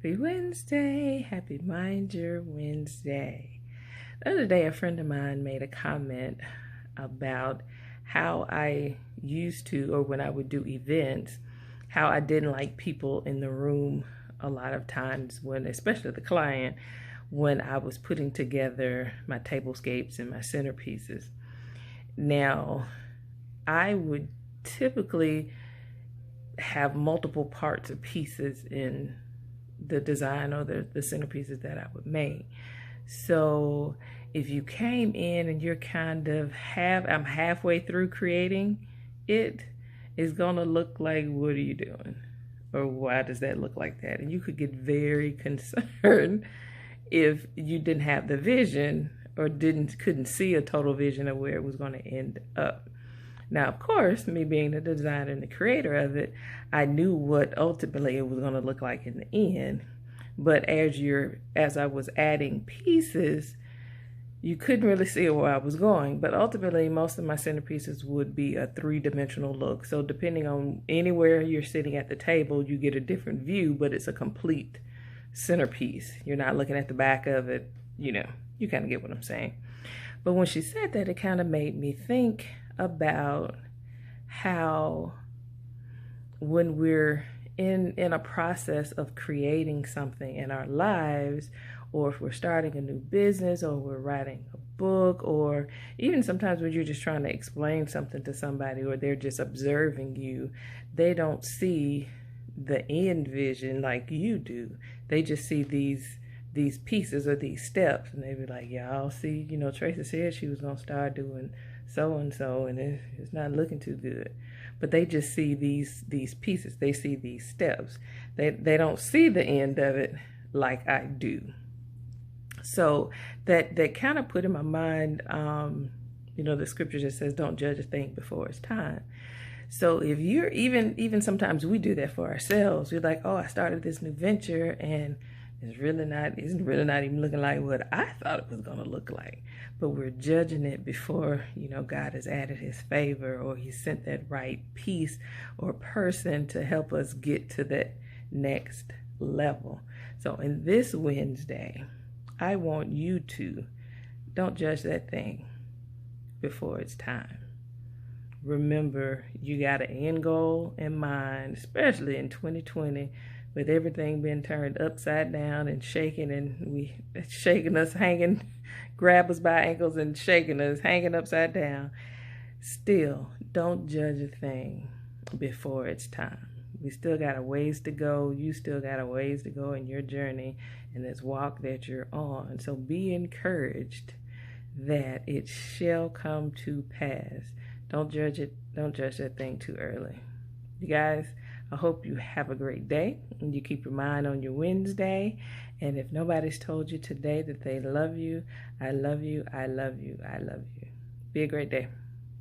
Happy Wednesday. Happy Mind Your Wednesday. The other day, a friend of mine made a comment about how I used to, or when I would do events, how I didn't like people in the room a lot of times when, especially the client, when I was putting together my tablescapes and my centerpieces. Now, I would typically have multiple parts or pieces in the design or the centerpieces that I would make. So if you came in and you're kind of I'm halfway through creating it, it's gonna look like, what are you doing? Or why does that look like that? And you could get very concerned if you didn't have the vision or couldn't see a total vision of where it was going to end up. Now, of course, me being the designer and the creator of it, I knew what ultimately it was going to look like in the end. But as I was adding pieces, you couldn't really see where I was going. But ultimately, most of my centerpieces would be a three-dimensional look. So depending on anywhere you're sitting at the table, you get a different view, but it's a complete centerpiece. You're not looking at the back of it. You kind of get what I'm saying. But when she said that, it kind of made me think about how when we're in a process of creating something in our lives, or if we're starting a new business, or we're writing a book, or even sometimes when you're just trying to explain something to somebody, or they're just observing you, they don't see the end vision like you do. They just see these pieces or these steps, and they be like, y'all see, Tracy said she was gonna start doing so and so, and it's not looking too good. But they just see these pieces. They see these steps. They don't see the end of it like I do. So that kind of put in my mind, the scripture just says, "Don't judge a thing before it's time." So if you're even sometimes we do that for ourselves. We're like, oh, I started this new venture and isn't really not even looking like what I thought it was going to look like. But we're judging it before, God has added his favor, or he sent that right piece or person to help us get to that next level. So in this Wednesday, I want you to don't judge that thing before it's time. Remember, you got an end goal in mind, especially in 2020, with everything being turned upside down and shaking, and shaking us, grab us by ankles and shaking us, hanging upside down. Still, don't judge a thing before it's time. We still got a ways to go. You still got a ways to go in your journey and this walk that you're on. So be encouraged that it shall come to pass. Don't judge it. Don't judge that thing too early. You guys, I hope you have a great day and you keep your mind on your Wednesday. And if nobody's told you today that they love you, I love you, I love you, I love you. Be a great day.